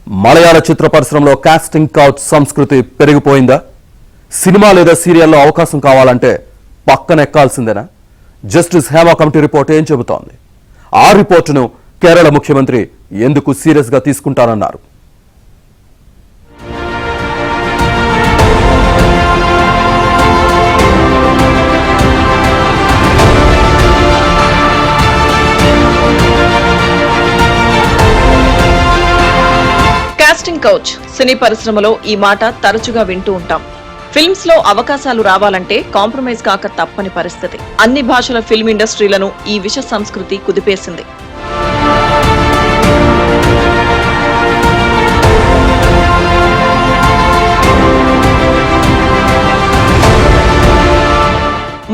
మలయాళ చిత్ర పరిశ్రమలో casting couch సంస్కృతి పెరిగిపోయిందా? Cinema లేదా సీరియల్లో అవకాశం కావాలంటే పక్కనెక్కాల్సిందేనా? జస్టిస్ హేమ కమిటీ రిపోర్ట్ ఏం చెబుతోంది? ఆ రిపోర్టును కేరళ ముఖ్యమంత్రి ఎందుకు సీరియస్ గా తీసుకుంటారన్నారు? కాస్టింగ్ కౌచ్ సినీ పరిశ్రమలో ఈ మాట తరచుగా వింటూ ఉంటాం. ఫిల్మ్స్ లో అవకాశాలు రావాలంటే కాంప్రమైజ్ కాక తప్పని పరిస్థితి. అన్ని భాషల ఫిల్మ్ ఇండస్ట్రీలను ఈ విష సంస్కృతి కుదిపేసింది.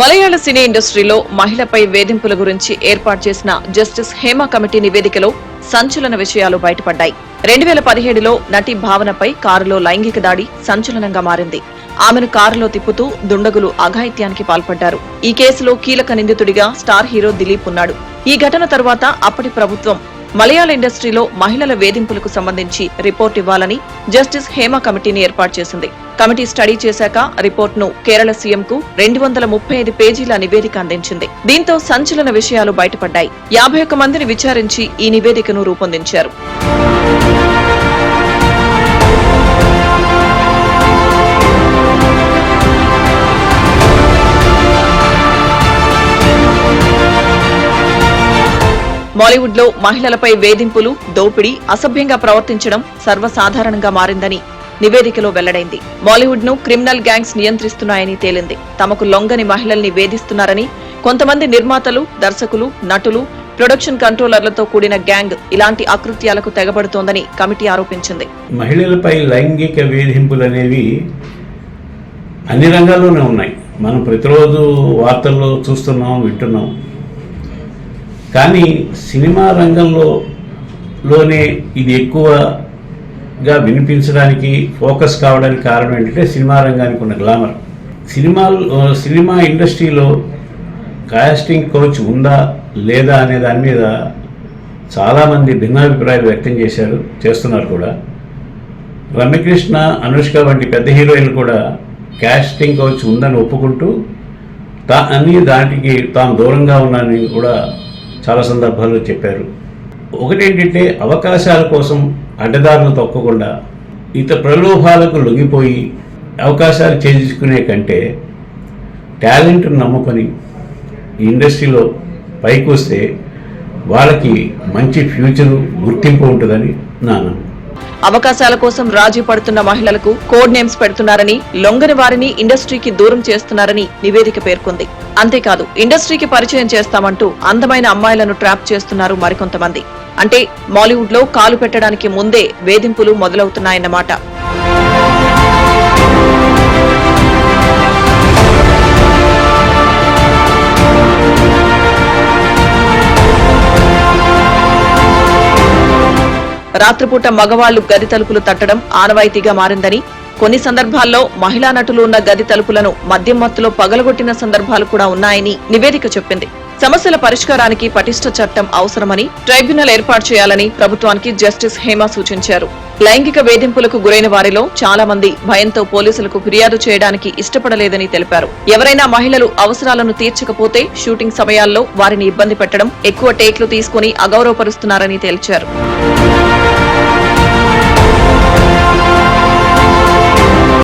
మలయాళ సినీ ఇండస్ట్రీలో మహిళపై వేధింపుల గురించి ఏర్పాటు చేసిన జస్టిస్ హేమ కమిటీ నివేదికలో సంచలన విషయాలు బయటపడ్డాయి. 2017లో నటి భావనపై కారులో లైంగిక దాడి సంచలనంగా మారింది. ఆమెను కారులో తిప్పుతూ దుండగులు అఘాయిత్యానికి పాల్పడ్డారు. ఈ కేసులో కీలక నిందితుడిగా స్టార్ హీరో దిలీప్ ఉన్నాడు. ఈ ఘటన తర్వాత అప్పటి ప్రభుత్వం మలయాళ ఇండస్ట్రీలో మహిళల వేధింపులకు సంబంధించి రిపోర్ట్ ఇవ్వాలని జస్టిస్ హేమ కమిటీని ఏర్పాటు చేసింది. కమిటీ స్టడీ చేశాక రిపోర్ట్ను కేరళ సీఎంకు 235 పేజీల నివేదిక అందించింది. దీంతో సంచలన విషయాలు బయటపడ్డాయి. 51 మందిని విచారించి ఈ నివేదికను రూపొందించారు. బాలీవుడ్ లో మహిళలపై వేధింపులు, దోపిడీ, అసభ్యంగా ప్రవర్తించడం సర్వసాధారణంగా మారిందని నివేదికలో వెల్లడైంది. బాలీవుడ్ ను క్రిమినల్ గ్యాంగ్స్ నియంత్రిస్తున్నాయని తేలింది. తమకు లొంగని మహిళల్ని వేధిస్తున్నారని కొంతమంది నిర్మాతలు, దర్శకులు, నటులు, ప్రొడక్షన్ కంట్రోలర్లతో కూడిన గ్యాంగ్ ఇలాంటి అకృత్యాలకు తెగబడుతోందని కమిటీ ఆరోపించింది. మహిళలపై లైంగిక వేధింపులు అనేవి అన్ని రంగాల్లోనే ఉన్నాయి. మనం ప్రతిరోజు వార్తల్లో చూస్తున్నాం, వింటున్నాం. కానీ సినిమా రంగంలోనే ఇది ఎక్కువగా వినిపించడానికి, ఫోకస్ కావడానికి కారణం ఏంటంటే సినిమా రంగానికి ఉన్న గ్లామర్. సినిమా ఇండస్ట్రీలో కాస్టింగ్ కోచ్ ఉందా లేదా అనే దాని మీద చాలామంది భిన్నాభిప్రాయాలు వ్యక్తం చేస్తున్నారు కూడా. రమ్యకృష్ణ, అనుష్క వంటి పెద్ద హీరోయిన్లు కూడా కాస్టింగ్ కోచ్ ఉందని ఒప్పుకుంటూ దానికి తాను దూరంగా ఉన్నానని కూడా చాలా సందర్భాల్లో చెప్పారు. ఒకటేంటంటే అవకాశాల కోసం అడ్డదారులు తొక్కకుండా ఇతర ప్రలోభాలకు లొంగిపోయి అవకాశాలు చేయించుకునే కంటే టాలెంట్ను నమ్ముకొని ఈ ఇండస్ట్రీలో పైకి వస్తే వాళ్ళకి మంచి ఫ్యూచరు, గుర్తింపు ఉంటుందని నా నమ్మకం. అవకాశాల కోసం రాజీ పడుతున్న మహిళలకు కోడ్ నేమ్స్ పెడుతున్నారని, లొంగని వారిని ఇండస్ట్రీకి దూరం చేస్తున్నారని నివేదిక పేర్కొంది. అంతేకాదు, ఇండస్ట్రీకి పరిచయం చేస్తామంటూ అందమైన అమ్మాయిలను ట్రాప్ చేస్తున్నారు మరికొంతమంది. అంటే బాలీవుడ్ లో కాలు పెట్టడానికి ముందే వేధింపులు మొదలవుతున్నాయన్నమాట. రాత్రిపూట మగవాళ్లు గది తలుపులు తట్టడం ఆనవాయితీగా మారిందని, కొన్ని సందర్భాల్లో మహిళా నటులు ఉన్న గది తలుపులను మద్యం మత్తులో పగలగొట్టిన సందర్భాలు కూడా ఉన్నాయని నివేదిక చెప్పింది. సమస్యల పరిష్కారానికి పటిష్ట చట్టం అవసరమని, ట్రైబ్యునల్ ఏర్పాటు చేయాలని ప్రభుత్వానికి జస్టిస్ హేమ సూచించారు. లైంగిక వేధింపులకు గురైన వారిలో చాలా మంది భయంతో పోలీసులకు ఫిర్యాదు చేయడానికి ఇష్టపడలేదని తెలిపారు. ఎవరైనా మహిళలు అవసరాలను తీర్చకపోతే షూటింగ్ సమయాల్లో వారిని ఇబ్బంది పెట్టడం, ఎక్కువ టేక్లు తీసుకుని అగౌరవపరుస్తున్నారని తేల్చారు.